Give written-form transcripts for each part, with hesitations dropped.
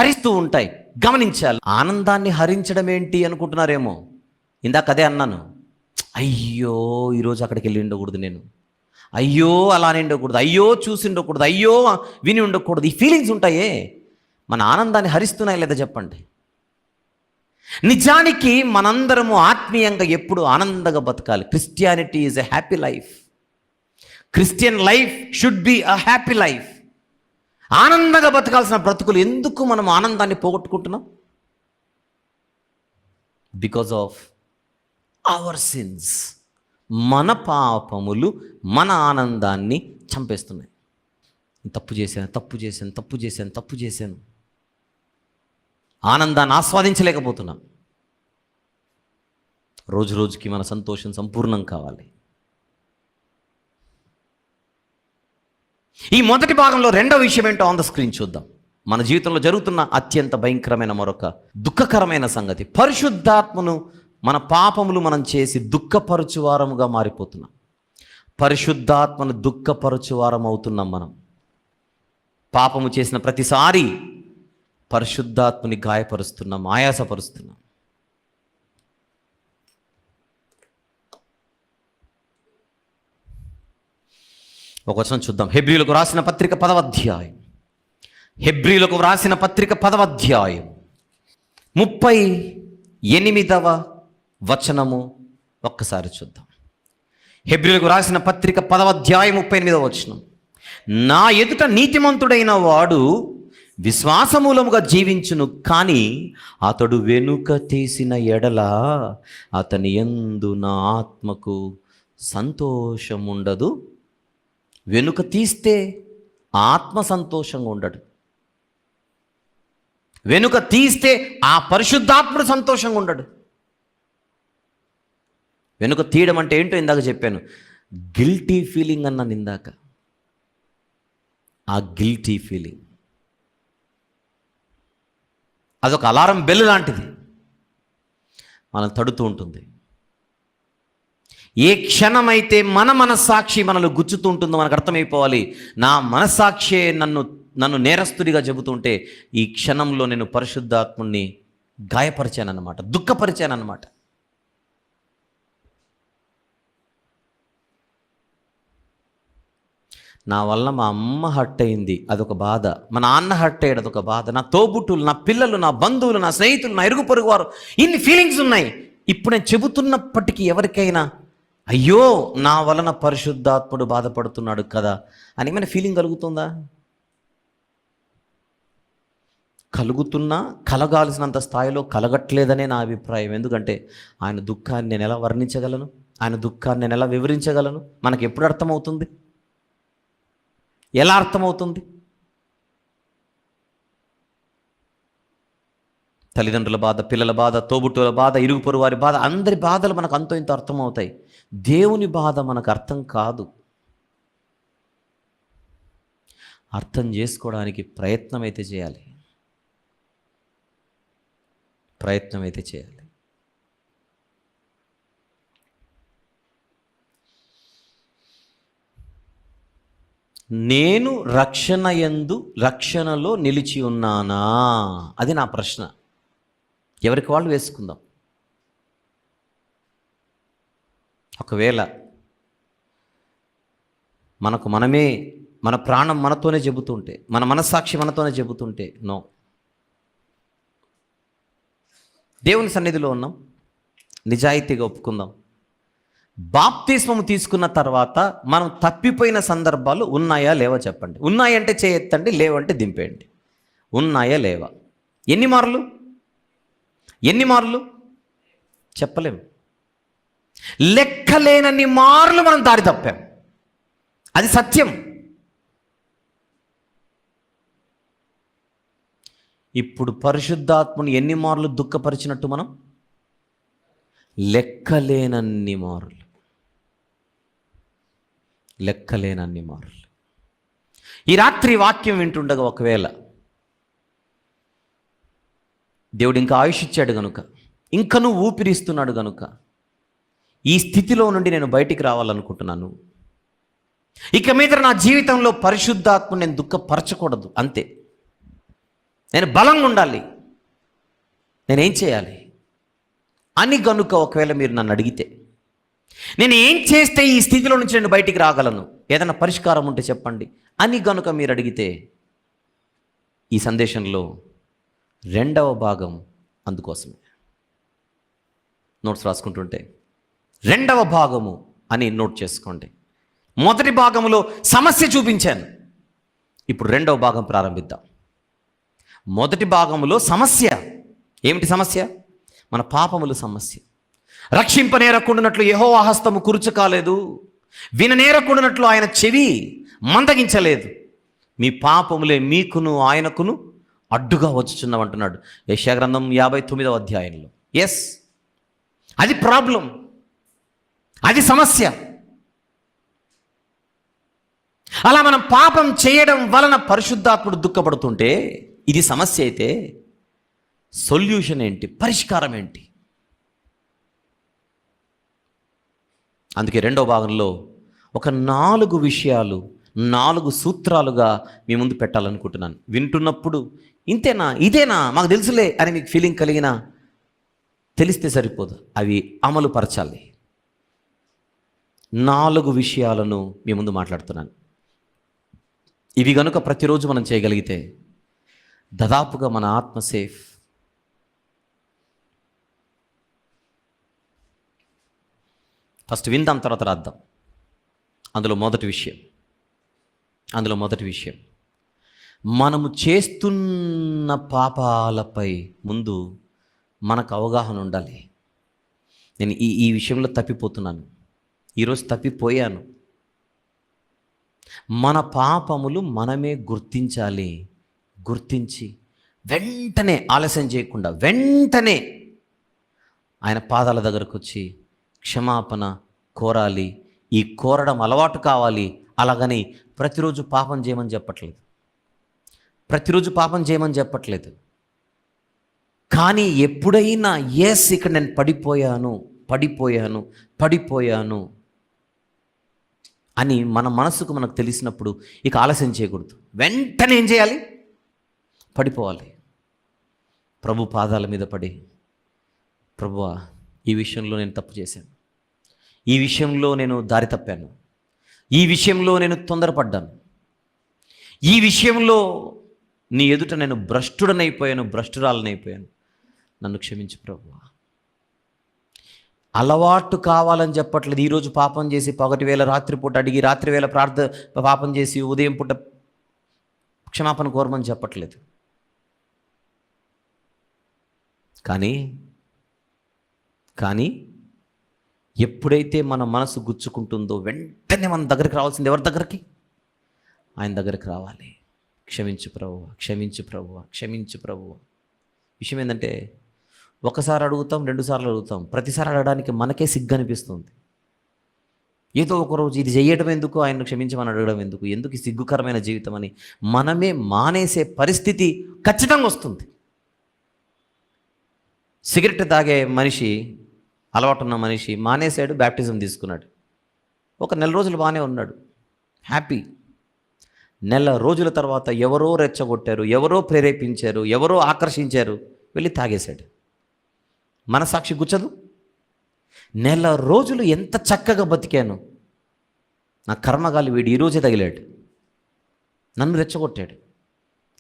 హరిస్తూ ఉంటాయి. గమనించాలి. ఆనందాన్ని హరించడం ఏంటి అనుకుంటున్నారేమో. ఇందాక అదే అన్నాను, అయ్యో ఈరోజు అక్కడికి వెళ్ళి ఉండకూడదు, నేను అయ్యో అలానే ఉండకూడదు, అయ్యో చూసి ఉండకూడదు, అయ్యో విని ఉండకూడదు. ఈ ఫీలింగ్స్ ఉంటాయే మన ఆనందాన్ని హరిస్తున్నాయి లేదా చెప్పండి. నిజానికి మనందరము ఆత్మీయంగా ఎప్పుడు ఆనందంగా బతకాలి. Christianity is a happy life. Christian life should be a happy life. ఆనందంగా బతకాల్సిన బ్రతుకులు ఎందుకు మనం ఆనందాన్ని పోగొట్టుకుంటున్నాం? Because of our sins. మన పాపములు మన ఆనందాన్ని చంపేస్తున్నాయి. తప్పు చేశాను, ఆనందాన్ని ఆస్వాదించలేకపోతున్నాం. రోజు రోజుకి మన సంతోషం సంపూర్ణం కావాలి. ఈ మొదటి భాగంలో రెండవ విషయం ఏంటో ఆన్ ద స్క్రీన్ చూద్దాం. మన జీవితంలో జరుగుతున్న అత్యంత భయంకరమైన మరొక దుఃఖకరమైన సంగతి, పరిశుద్ధాత్మను మన పాపములు మనం చేసి దుఃఖపరచువారముగా మారిపోతున్నాం. పరిశుద్ధాత్మను దుఃఖపరచువారం అవుతున్నాం. మనం పాపము చేసిన ప్రతిసారి పరిశుద్ధాత్మని గాయపరుస్తున్నాం, ఆయాసపరుస్తున్నాం. ఒక వచనం చూద్దాం. హెబ్రీలకు వ్రాసిన పత్రిక 10వ అధ్యాయం. హెబ్రీలకు వ్రాసిన పత్రిక 10వ అధ్యాయం 38వ వచనము ఒక్కసారి చూద్దాం. హెబ్రీలకు వ్రాసిన పత్రిక 10వ అధ్యాయం 38వ వచనం. నా ఎదుట నీతిమంతుడైన వాడు విశ్వాసమూలముగా జీవించును, కానీ అతడు వెనుక తీసిన ఎడల అతని యందు నా ఆత్మకు సంతోషముండదు. వెనుక తీస్తే ఆత్మ సంతోషంగా ఉండడు. వెనుక తీస్తే ఆ పరిశుద్ధాత్ముడు సంతోషంగా ఉండడు. వెనుక తీయడం అంటే ఏంటో ఇందాక చెప్పాను. గిల్టీ ఫీలింగ్ అన్నాను ఇందాక. ఆ గిల్టీ ఫీలింగ్ అదొక అలారం బెల్ లాంటిది, మనం తడుతూ ఉంటుంది. ఏ క్షణమైతే మన మనస్సాక్షి మనల్ని గుచ్చుతూ ఉంటుందో మనకు అర్థమైపోవాలి, నా మనస్సాక్షి నన్ను నేరస్తుడిగా చెబుతుంటే ఈ క్షణంలో నేను పరిశుద్ధాత్ముడిని గాయపరిచానన్నమాట, దుఃఖపరిచానన్నమాట. నా వల్ల మా అమ్మ హర్ట్ అయింది, అదొక బాధ. మా నాన్న హర్ట్ అయ్యాడు, అదొక బాధ. నా తోబుట్టులు, నా పిల్లలు, నా బంధువులు, నా స్నేహితులు, నా ఇరుగు పొరుగు వారు, ఇన్ని ఫీలింగ్స్ ఉన్నాయి. ఇప్పుడు నేను చెబుతున్నప్పటికీ ఎవరికైనా అయ్యో నా వలన పరిశుద్ధాత్ముడు బాధపడుతున్నాడు కదా అని ఏమైనా ఫీలింగ్ కలుగుతుందా? కలుగుతున్నా కలగాల్సినంత స్థాయిలో కలగట్లేదనే నా అభిప్రాయం. ఎందుకంటే ఆయన దుఃఖాన్ని నేను ఎలా వర్ణించగలను, ఆయన దుఃఖాన్ని నేను ఎలా వివరించగలను? మనకు ఎప్పుడు అర్థమవుతుంది? ఎలా అర్థమవుతుంది? తల్లిదండ్రుల బాధ, పిల్లల బాధ, తోబుట్టుల బాధ, ఇరుగు పొరుగు వారి బాధ, అందరి బాధలు మనకు అంతో ఇంత అర్థమవుతాయి. దేవుని బాధ మనకు అర్థం కాదు. అర్థం చేసుకోవడానికి ప్రయత్నం అయితే చేయాలి. నేను రక్షణలో నిలిచి ఉన్నానా? అది నా ప్రశ్న. ఎవరికి వాళ్ళు వేసుకుందాం. ఒకవేళ మనకు మనమే, మన ప్రాణం మనతోనే చెబుతుంటే, మన మనస్సాక్షి మనతోనే చెబుతుంటే నో. దేవుని సన్నిధిలో ఉన్నాం, నిజాయితీగా ఒప్పుకుందాం. బాప్తిస్మము తీసుకున్న తర్వాత మనం తప్పిపోయిన సందర్భాలు ఉన్నాయా లేవా చెప్పండి. ఉన్నాయంటే చేయెత్తండి, లేవంటే దింపేయండి. ఉన్నాయా లేవా? ఎన్ని మార్లు చెప్పలేము. లెక్కలేనన్ని మార్లు మనం దారి తప్పాం. అది సత్యం. ఇప్పుడు పరిశుద్ధాత్మను ఎన్ని మార్లు దుఃఖపరిచినట్టు మనం? లెక్కలేనన్ని మార్లు. ఈ రాత్రి వాక్యం వింటుండగా ఒకవేళ దేవుడు ఇంకా ఆయుష్ ఇచ్చాడు గనుక, ఇంకా నువ్వు ఊపిరిస్తున్నాడు గనుక ఈ స్థితిలో నుండి నేను బయటికి రావాలనుకుంటున్నాను. ఇక మీద నా జీవితంలో పరిశుద్ధాత్మను నేను దుఃఖపరచకూడదు, అంతే. నేను బలంగా ఉండాలి, నేనేం చేయాలి అని గనుక ఒకవేళ మీరు నన్ను అడిగితే, నేను ఏం చేస్తే ఈ స్థితిలో నుంచి నేను బయటికి రాగలను, ఏదైనా పరిష్కారం ఉంటే చెప్పండి అని గనుక మీరు అడిగితే, ఈ సందేశంలో రెండవ భాగం అందుకోసమే. నోట్స్ రాసుకుంటుంటే రెండవ భాగము అని నోట్ చేసుకోండి. మొదటి భాగంలో సమస్య చూపించాను, ఇప్పుడు రెండవ భాగం ప్రారంభిద్దాం. మొదటి భాగంలో సమస్య ఏమిటి? సమస్య మన పాపములు సమస్య. రక్షింపనేరకుండానట్లు యెహోవా హస్తము కురుచు కాలేదు, విననేరకుండానట్లు ఆయన చెవి మందగించలేదు, మీ పాపములే మీకును ఆయనకును అడ్డుగా వచ్చుచున్నవంటున్నాడు యెషయా గ్రంథం 59వ అధ్యాయంలో. ఎస్, అది ప్రాబ్లం, అది సమస్య. అలా మనం పాపం చేయడం వలన పరిశుద్ధాత్ముడు దుఃఖపడుతుంటే ఇది సమస్య అయితే సొల్యూషన్ ఏంటి, పరిష్కారం ఏంటి? అందుకే రెండో భాగంలో ఒక 4 విషయాలు, 4 సూత్రాలుగా మీ ముందు పెట్టాలనుకుంటున్నాను. వింటున్నప్పుడు ఇంతేనా, ఇదేనా, మాకు తెలుసులే అని మీకు ఫీలింగ్ కలిగినా తెలిస్తే సరిపోదు, అవి అమలు పరచాలి. 4 విషయాలను మీ ముందు మాట్లాడుతున్నాను. ఇవి గనుక ప్రతిరోజు మనం చేయగలిగితే దాదాపుగా మన ఆత్మ సేఫ్. ఫస్ట్ విందాం, తర్వాత రాద్దాం. అందులో మొదటి విషయం మనము చేస్తున్న పాపాలపై ముందు మనకు అవగాహన ఉండాలి. నేను ఈ విషయంలో తప్పిపోతున్నాను, ఈరోజు తప్పిపోయాను. మన పాపములు మనమే గుర్తించాలి. గుర్తించి వెంటనే, ఆలస్యం చేయకుండా వెంటనే ఆయన పాదాల దగ్గరకు వచ్చి క్షమాపణ కోరాలి. ఈ కోరడం అలవాటు కావాలి. అలాగని ప్రతిరోజు పాపం చేయమని చెప్పట్లేదు. కానీ ఎప్పుడైనా ఎస్, ఇక్కడ నేను పడిపోయాను అని మన మనసుకు మనకు తెలిసినప్పుడు ఇక ఆలస్యం చేయకూడదు. వెంటనే ఏం చేయాలి? పడిపోవాలి. ప్రభు పాదాల మీద పడి, ప్రభువా, ఈ విషయంలో నేను తప్పు చేశాను, ఈ విషయంలో నేను దారి తప్పాను, ఈ విషయంలో నేను తొందరపడ్డాను, ఈ విషయంలో నీ ఎదుట నేను భ్రష్టురాలనైపోయాను, నన్ను క్షమించు ప్రభువా. అలవాటు కావాలని చెప్పట్లేదు. ఈరోజు పాపం చేసి పగటి వేళ రాత్రిపూట అడిగి, రాత్రి వేళ పాపం చేసి ఉదయం పూట క్షమాపణ కోరమని చెప్పట్లేదు. కానీ ఎప్పుడైతే మన మనసు గుచ్చుకుంటుందో వెంటనే మన దగ్గరికి రావాల్సింది ఎవరి దగ్గరికి? ఆయన దగ్గరికి రావాలి. క్షమించు ప్రభువా. విషయం ఏంటంటే, ఒకసారి అడుగుతాం, 2 సార్లు అడుగుతాం, ప్రతిసారి అడగడానికి మనకే సిగ్గు అనిపిస్తుంది. ఏదో ఒకరోజు ఇది చేయడం ఎందుకు, ఆయన్ను క్షమించమని అడగడం ఎందుకు ఈ సిగ్గుకరమైన జీవితం అని మనమే మానేసే పరిస్థితి ఖచ్చితంగా వస్తుంది. సిగరెట్ తాగే మనిషి, అలవాటున్న మనిషి మానేశాడు, బ్యాప్టిజం తీసుకున్నాడు. ఒక 1 నెల రోజులు బాగానే ఉన్నాడు, హ్యాపీ. 1 నెల రోజుల తర్వాత ఎవరో రెచ్చగొట్టారు, ఎవరో ప్రేరేపించారు, ఎవరో ఆకర్షించారు, వెళ్ళి తాగేశాడు. మనసాక్షి గుచ్చదు? 1 నెల రోజులు ఎంత చక్కగా బతికాను, నా కర్మగాలి వీడు ఈరోజే తగిలాడు, నన్ను రెచ్చగొట్టాడు,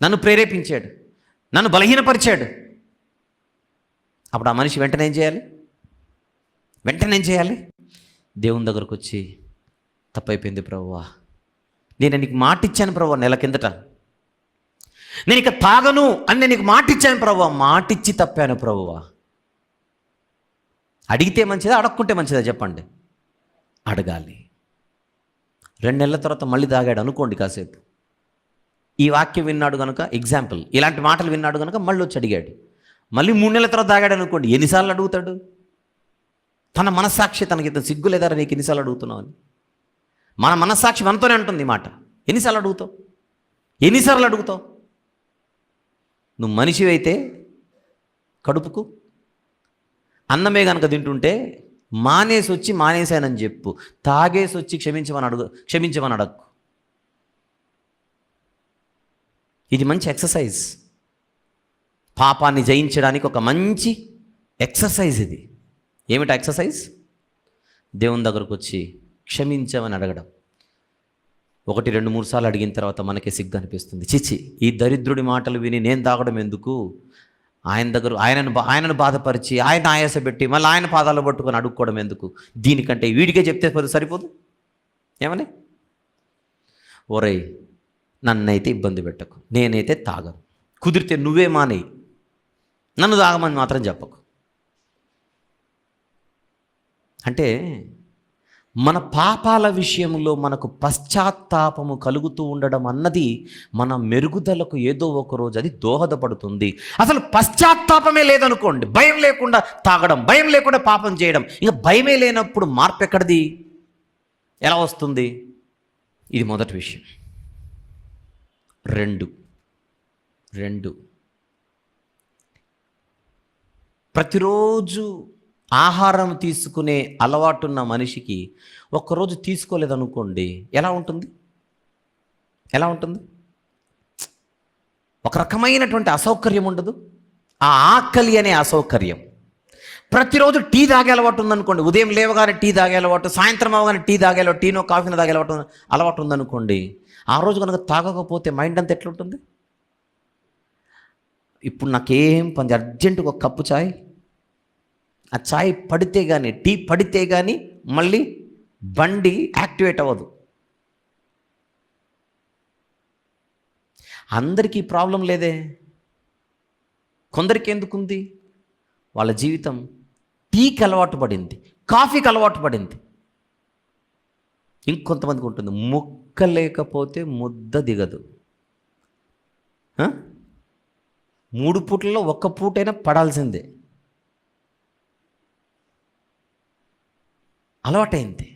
నన్ను ప్రేరేపించాడు, నన్ను బలహీనపరిచాడు. అప్పుడు ఆ మనిషి వెంటనే ఏం చేయాలి? దేవుని దగ్గరకు వచ్చి, తప్పైపోయింది ప్రభువా, నేను నీకు మాట ఇచ్చాను ప్రభువా, 1 నెల కిందట నేను ఇక తాగను అని నేను నీకు మాట ఇచ్చాను ప్రభువా, మాటిచ్చి తప్పాను ప్రభువా. అడిగితే మంచిదా, అడగకుంటే మంచిదా చెప్పండి? అడగాలి. 2 నెలల తర్వాత మళ్ళీ తాగాడు అనుకోండి, కాసేపు ఈ వాక్యం విన్నాడు కనుక, ఎగ్జాంపుల్, ఇలాంటి మాటలు విన్నాడు కనుక మళ్ళీ వచ్చి అడిగాడు. మళ్ళీ 3 నెలల తర్వాత తాగాడు అనుకోండి, ఎన్నిసార్లు అడుగుతాడు? తన మనస్సాక్షి తనకి ఇంత సిగ్గు లేదారా నీకు ఎన్నిసార్లు అడుగుతున్నావు అని? మన మనస్సాక్షి మనతోనే అంటుంది ఈ మాట. ఎన్నిసార్లు అడుగుతావు? నువ్వు మనిషి అయితే కడుపుకు అన్నమే కనుక తింటుంటే మానేసానని చెప్పు, తాగేసి వచ్చి క్షమించమని అడగకు. ఇది మంచి ఎక్సర్సైజ్. పాపాన్ని జయించడానికి ఒక మంచి ఎక్సర్సైజ్ ఇది. ఏమిటా ఎక్సర్సైజ్? దేవుని దగ్గరకు వచ్చి క్షమించమని అడగడం. 1, 2, 3 సార్లు అడిగిన తర్వాత మనకే సిగ్గు అనిపిస్తుంది. చిచి, ఈ దరిద్రుడి మాటలు విని నేను తాగడం ఎందుకు? ఆయనను బాధపరిచి, ఆయన ఆయాసపెట్టి, మళ్ళీ ఆయన పాదాలు పట్టుకొని అడుక్కోవడం ఎందుకు? దీనికంటే వీడికే చెప్తే సరిపోదు. ఏమని? ఒరేయ్, నన్నైతే ఇబ్బంది పెట్టకు, నేనైతే తాగను, కుదిరితే నువ్వే మానేయి, నన్ను తాగమని మాత్రం చెప్పకు. అంటే మన పాపాల విషయంలో మనకు పశ్చాత్తాపము కలుగుతూ ఉండడం అన్నది మన మెరుగుదలకు ఏదో ఒక రోజు అది దోహదపడుతుంది. అసలు పశ్చాత్తాపమే లేదనుకోండి, భయం లేకుండా తాగడం, భయం లేకుండా పాపం చేయడం, ఇక భయమే లేనప్పుడు మార్పు ఎక్కడిది? ఎలా వస్తుంది? ఇది మొదటి విషయం. రెండు ప్రతిరోజు ఆహారం తీసుకునే అలవాటున్న మనిషికి ఒక్కరోజు తీసుకోలేదనుకోండి, ఎలా ఉంటుంది? ఒక రకమైనటువంటి అసౌకర్యం ఉండదు? ఆ ఆకలి అనే అసౌకర్యం. ప్రతిరోజు టీ తాగే అలవాటు ఉందనుకోండి, ఉదయం లేవగానే టీ తాగే అలవాటు, సాయంత్రం అవగానే టీ తాగే అలవాటు, టీనో కాఫీనో తాగే అలవాటు ఉందనుకోండి, ఆ రోజు కనుక తాగకపోతే మైండ్ అంతా ఎట్లుంటుంది? ఇప్పుడు నాకేం పని, అర్జెంటుగా ఒక కప్పు చాయ్, ఆ చాయ్ పడితే కానీ, టీ పడితే కానీ మళ్ళీ బండి యాక్టివేట్ అవ్వదు. అందరికీ ప్రాబ్లం లేదే, కొందరికి ఎందుకుంది? వాళ్ళ జీవితం టీకి అలవాటు పడింది, కాఫీకి అలవాటు పడింది. ఇంకొంతమందికి ఉంటుంది, ముక్క లేకపోతే ముద్ద దిగదు. 3 పూటల్లో 1 పూటైనా పడాల్సిందే. అలవాటైంది.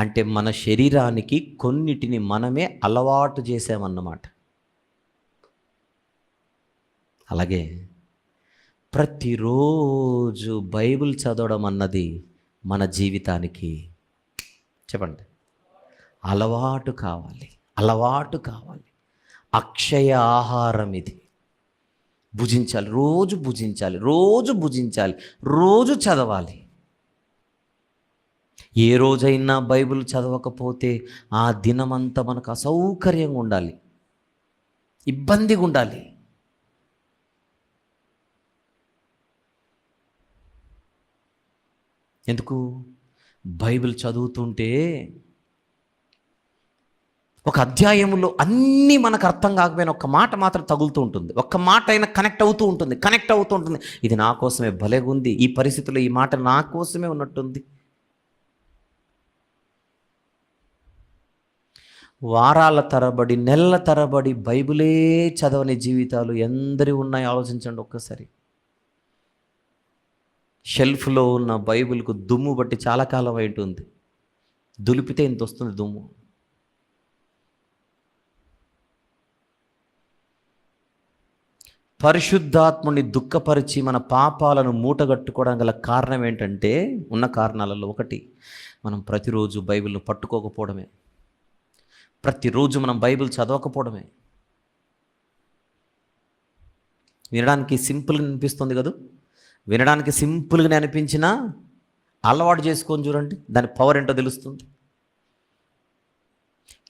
అంటే మన శరీరానికి కొన్నిటిని మనమే అలవాటు చేసామన్నమాట. అలాగే ప్రతిరోజు బైబిల్ చదవడం అన్నది మన జీవితానికి, చెప్పండి, అలవాటు కావాలి. అక్షయ ఆహారం ఇది. భుజించాలి, రోజు భుజించాలి, రోజు చదవాలి. ఏ రోజైనా బైబిల్ చదవకపోతే ఆ దినమంతా మనకు అసౌకర్యంగా ఉండాలి, ఇబ్బందిగా ఉండాలి. ఎందుకు? బైబిల్ చదువుతుంటే ఒక అధ్యాయంలో అన్నీ మనకు అర్థం కాకపోయినా ఒక్క మాట మాత్రం తగులుతూ ఉంటుంది, ఒక్క మాట అయినా కనెక్ట్ అవుతూ ఉంటుంది. ఇది నా కోసమే భలేగుంది, ఈ పరిస్థితిలో ఈ మాట నా కోసమే ఉన్నట్టుంది. వారాల తరబడి, నెలల తరబడి బైబిలే చదవని జీవితాలు ఎందరి ఉన్నాయి ఆలోచించండి ఒక్కసారి. షెల్ఫ్లో ఉన్న బైబిల్కు దుమ్ము బట్టి చాలా కాలం అయి ఉంటుంది, దులిపితే ఇంత వస్తుంది దుమ్ము. పరిశుద్ధాత్ముని దుఃఖపరిచి మన పాపాలను మూటగట్టుకోవడం గల కారణం ఏంటంటే, ఉన్న కారణాలలో ఒకటి, మనం ప్రతిరోజు బైబిల్ను పట్టుకోకపోవడమే, ప్రతిరోజు మనం బైబిల్ చదవకపోవడమే. వినడానికి సింపుల్గా అనిపిస్తుంది కదా, వినడానికి సింపుల్గానే అనిపించినా అలవాటు చేసుకొని చూడండి, దాని పవర్ ఏంటో తెలుస్తుంది.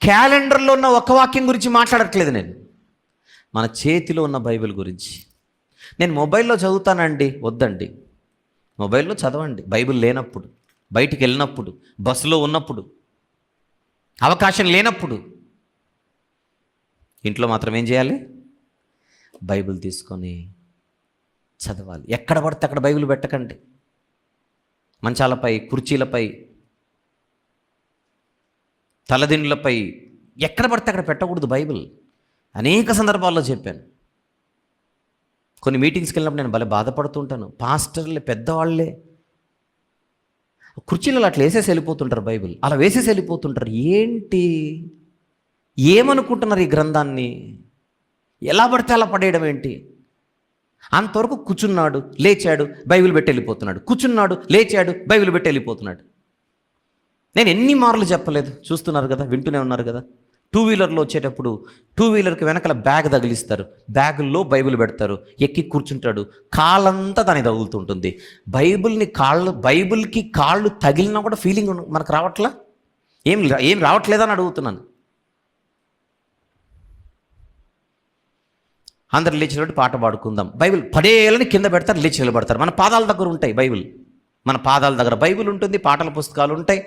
క్యాలెండర్లో ఉన్న ఒక వాక్యం గురించి మాట్లాడట్లేదు నేను, మన చేతిలో ఉన్న బైబిల్ గురించి. నేను మొబైల్లో చదువుతానండి, వద్దండి. మొబైల్లో చదవండి, బైబిల్ లేనప్పుడు, బయటికి వెళ్ళినప్పుడు, బస్సులో ఉన్నప్పుడు, అవకాశం లేనప్పుడు. ఇంట్లో మాత్రం ఏం చేయాలి? బైబిల్ తీసుకొని చదవాలి. ఎక్కడ పడితే అక్కడ బైబిల్ పెట్టకండి. మంచాలపై, కుర్చీలపై, తలదిండ్లపై, ఎక్కడ పడితే అక్కడ పెట్టకూడదు బైబిల్. అనేక సందర్భాల్లో చెప్పాను. కొన్ని మీటింగ్స్కి వెళ్ళినప్పుడు నేను భలే బాధపడుతుంటాను. పాస్టర్లే, పెద్దవాళ్ళే కుర్చీలలో అట్లా వేసేసి వెళ్ళిపోతుంటారు, బైబిల్ అలా వేసేసి వెళ్ళిపోతుంటారు. ఏంటి, ఏమనుకుంటున్నారు ఈ గ్రంథాన్ని? ఎలా పడితే అలా పడేయడం ఏంటి? అంతవరకు కూర్చున్నాడు, లేచాడు, బైబిల్ పెట్టి వెళ్ళిపోతున్నాడు, కూర్చున్నాడు, లేచాడు, బైబిల్ పెట్టి వెళ్ళిపోతున్నాడు. నేను ఎన్ని మార్లు చెప్పలేదు, చూస్తున్నారు కదా, వింటూనే ఉన్నారు కదా. టూ వీలర్లో వచ్చేటప్పుడు టూ వీలర్కి వెనకాల బ్యాగ్ తగిలిస్తారు, బ్యాగుల్లో బైబిల్ పెడతారు, ఎక్కి కూర్చుంటాడు, కాళ్ళంతా దానికి తగులుతుంటుంది. బైబిల్కి కాళ్ళు తగిలినా కూడా ఫీలింగ్ మనకు రావట్లా? ఏం రావట్లేదా అని అడుగుతున్నాను. అందరు లేచి నిలబడి పాట పాడుకుందాం, బైబిల్ పడేయాలని కింద పెడతారు, లేచి నిలబడతారు. మన పాదాల దగ్గర ఉంటాయి బైబిల్, మన పాదాల దగ్గర బైబిల్ ఉంటుంది, పాటల పుస్తకాలు ఉంటాయి.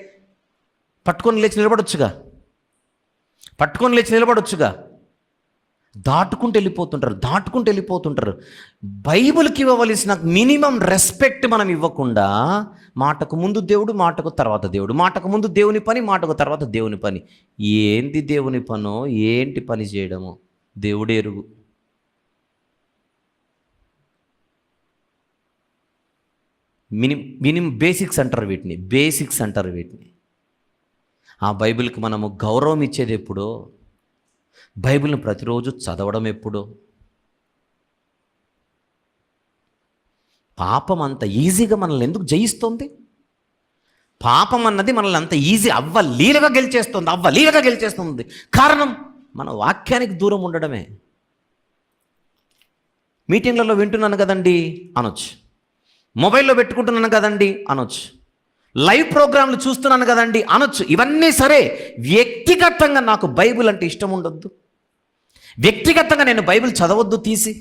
పట్టుకొని లేచి నిలబడొచ్చుగా. దాటుకుంటూ వెళ్ళిపోతుంటారు. బైబిల్కి ఇవ్వవలసిన మినిమం రెస్పెక్ట్ మనం ఇవ్వకుండా, మాటకు ముందు దేవుడు, మాటకు తర్వాత దేవుడు, మాటకు ముందు దేవుని పని, మాటకు తర్వాత దేవుని పని. ఏంది దేవుని పనో, ఏంటి పని చేయడమో దేవుడే ఎరుగు. మినిమం బేసిక్స్ అంటారు వీటిని. ఆ బైబిల్కి మనము గౌరవం ఇచ్చేది ఎప్పుడో, బైబిల్ని ప్రతిరోజు చదవడం ఎప్పుడో. పాపం అంత ఈజీగా మనల్ని ఎందుకు జయిస్తుంది? పాపం అన్నది మనల్ని అంత ఈజీ అవ్వలీలగా గెలిచేస్తుంది. కారణం మన వాక్యానికి దూరం ఉండడమే. మీటింగ్లలో వింటున్నాను కదండి అనొచ్చు, మొబైల్లో పెట్టుకుంటున్నాను కదండి అనొచ్చు, లైవ్ ప్రోగ్రాంలు చూస్తున్నాను కదండి అనొచ్చు. ఇవన్నీ సరే, వ్యక్తిగతంగా నాకు బైబిల్ అంటే ఇష్టం ఉండొద్దు, వ్యక్తిగతంగా నేను బైబిల్ చదవద్దు తీసి.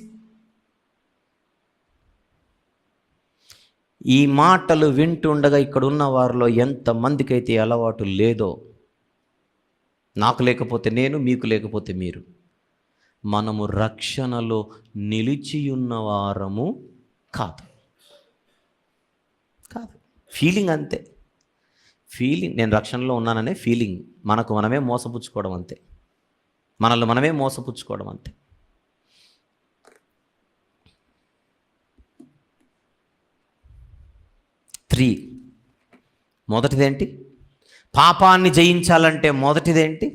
ఈ మాటలు వింటుండగా ఇక్కడ ఉన్న వారిలో ఎంతమందికైతే అలవాటు లేదో, నాకు లేకపోతే నేను, మీకు లేకపోతే మీరు, మనము రక్షణలో నిలిచియున్న వారము కాదు. ఫీలింగ్ అంతే. నేను రక్షణలో ఉన్నాననే ఫీలింగ్, మనమే మోసపుచ్చుకోవడం అంతే. మనల్ని మనమే మోసపుచ్చుకోవడం అంతే. 3 మొదటిదేంటి? పాపాన్ని జయించాలంటే మొదటిదేంటి?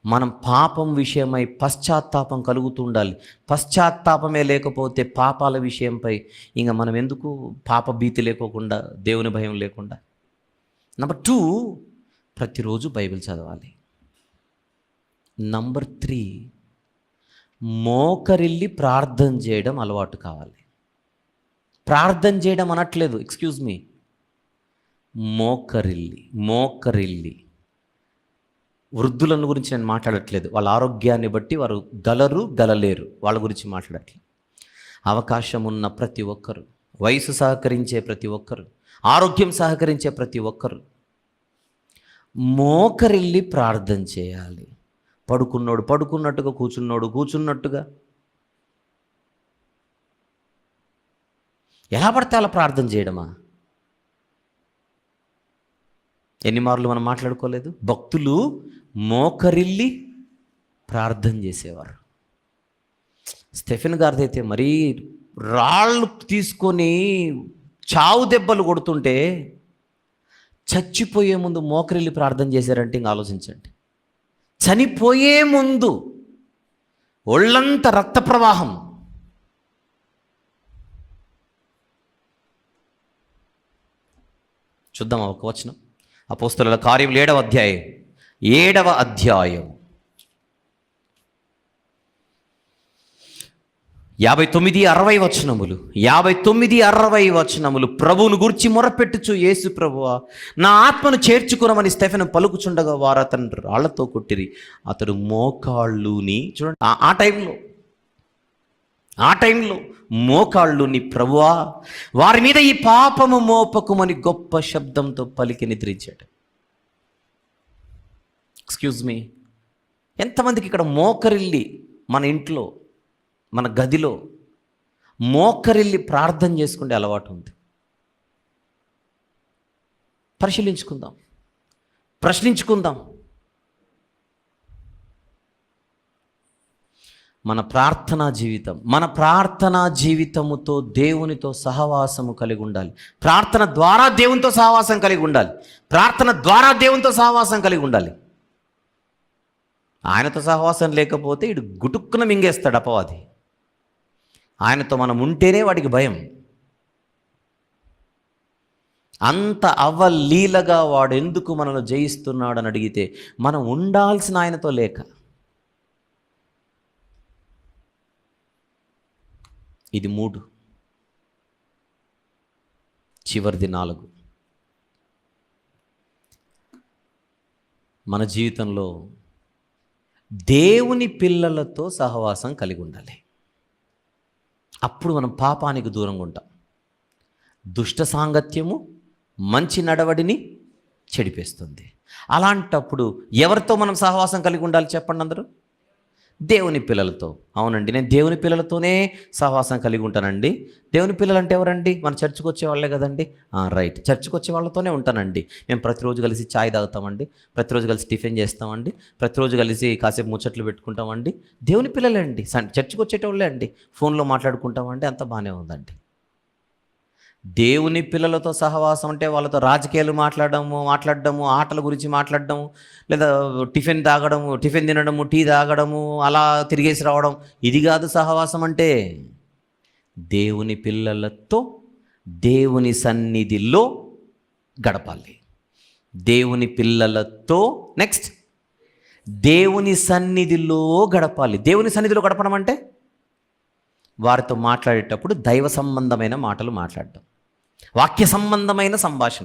మనం పాపం విషయమై పశ్చాత్తాపం కలుగుతూ ఉండాలి. పశ్చాత్తాపమే లేకపోతే పాపాల విషయంపై ఇంకా మనం ఎందుకు పాప భీతి లేకోకుండా, దేవుని భయం లేకుండా. నెంబర్ 2, ప్రతిరోజు బైబిల్ చదవాలి. నంబర్ 3, మోకరిల్లి ప్రార్థన చేయడం అలవాటు కావాలి. ప్రార్థన చేయడం అనట్లేదు, ఎక్స్క్యూజ్ మీ, మోకరిల్లి. వృద్ధులను గురించి నేను మాట్లాడట్లేదు, వాళ్ళ ఆరోగ్యాన్ని బట్టి వారు గలలేరు, వాళ్ళ గురించి మాట్లాడట్లేదు. అవకాశం ఉన్న ప్రతి ఒక్కరు, వయసు సహకరించే ప్రతి ఒక్కరు, ఆరోగ్యం సహకరించే ప్రతి ఒక్కరు మోకరిల్లి ప్రార్థన చేయాలి. పడుకున్నోడు పడుకున్నట్టుగా, కూర్చున్నట్టుగా, ఎలా పడితే అలా ప్రార్థన చేయడమా? ఎన్ని మార్లు మనం మాట్లాడుకోలేదు? భక్తులు మోకరిల్లి ప్రార్థన చేసేవారు. స్టెఫెన్ గారిదైతే మరీ రాళ్ళు తీసుకొని చావు దెబ్బలు కొడుతుంటే చచ్చిపోయే ముందు మోకరిల్లి ప్రార్థన చేశారంటే ఇంక ఆలోచించండి. చనిపోయే ముందు ఒళ్ళంత రక్త ప్రవాహం, చూద్దాం ఒక వచనం. అపోస్తలుల కార్యములు 7వ అధ్యాయం 59-60 వచనములు. 59-60 వచనములు. ప్రభువును గురించి మొరపెట్టుచు, యేసు ప్రభువా నా ఆత్మను చేర్చుకునమని స్టెఫెను పలుకుచుండగా వారు అతను రాళ్లతో కొట్టిరి. అతడు మోకాళ్ళుని, చూడండి, ఆ టైంలో మోకాళ్ళుని, ప్రభువా వారి మీద ఈ పాపము మోపకుమని గొప్ప శబ్దంతో పలికి నిద్రించాడు. ఎక్స్క్యూజ్ మీ, ఎంతమందికి ఇక్కడ మోకరిల్లి, మన ఇంట్లో, మన గదిలో మోకరిల్లి ప్రార్థన చేసుకునే అలవాటు ఉంది? ప్రశ్నించుకుందాం. మన ప్రార్థనా జీవితముతో దేవునితో సహవాసము కలిగి ఉండాలి. ప్రార్థన ద్వారా దేవునితో సహవాసం కలిగి ఉండాలి. ఆయనతో సహవాసం లేకపోతే ఇడు గుటుక్కున మింగేస్తాడు అపవాది. ఆయనతో మనం ఉంటేనే వాడికి భయం. అంత అవలీలగా వాడు ఎందుకు మనల్ని జయిస్తున్నాడు అని అడిగితే, మనం ఉండాల్సిన ఆయనతో లేక. ఇది 3. చివరిది 4. మన జీవితంలో దేవుని పిల్లలతో సహవాసం కలిగి ఉండాలి. అప్పుడు మనం పాపానికి దూరంగా ఉంటాం. దుష్ట సాంగత్యము మంచి నడవడిని చెడిపేస్తుంది. అలాంటప్పుడు ఎవరితో మనం సహవాసం కలిగి ఉండాలి చెప్పండి అందరూ? దేవుని పిల్లలతో. అవునండి, నేను దేవుని పిల్లలతోనే సహవాసం కలిగి ఉంటానండి. దేవుని పిల్లలు అంటే ఎవరండి? మన చర్చికి వచ్చే వాళ్ళే కదండి. రైట్, చర్చికి వచ్చే వాళ్ళతోనే ఉంటానండి. మేము ప్రతిరోజు కలిసి ఛాయ్ తాగుతామండి, ప్రతిరోజు కలిసి టిఫిన్ చేస్తామండి, ప్రతిరోజు కలిసి కాసేపు ముచ్చట్లు పెట్టుకుంటామండి. దేవుని పిల్లలే అండి, చర్చికి వచ్చేటోళ్ళే అండి. ఫోన్లో మాట్లాడుకుంటామండి, అంత బాగానే ఉందండి. దేవుని పిల్లలతో సహవాసం అంటే వాళ్ళతో రాజకీయాలు మాట్లాడడము, ఆటల గురించి మాట్లాడడము, లేదా టిఫిన్ తినడము, టీ తాగడము, అలా తిరిగేసి రావడం, ఇది కాదు సహవాసం అంటే. దేవుని పిల్లలతో దేవుని సన్నిధిలో గడపాలి. దేవుని పిల్లలతో నెక్స్ట్ దేవుని సన్నిధిలో గడపాలి. దేవుని సన్నిధిలో గడపడం అంటే వారితో మాట్లాడేటప్పుడు దైవ సంబంధమైన మాటలు మాట్లాడడం, వాక్య సంబంధమైన సంభాషణ.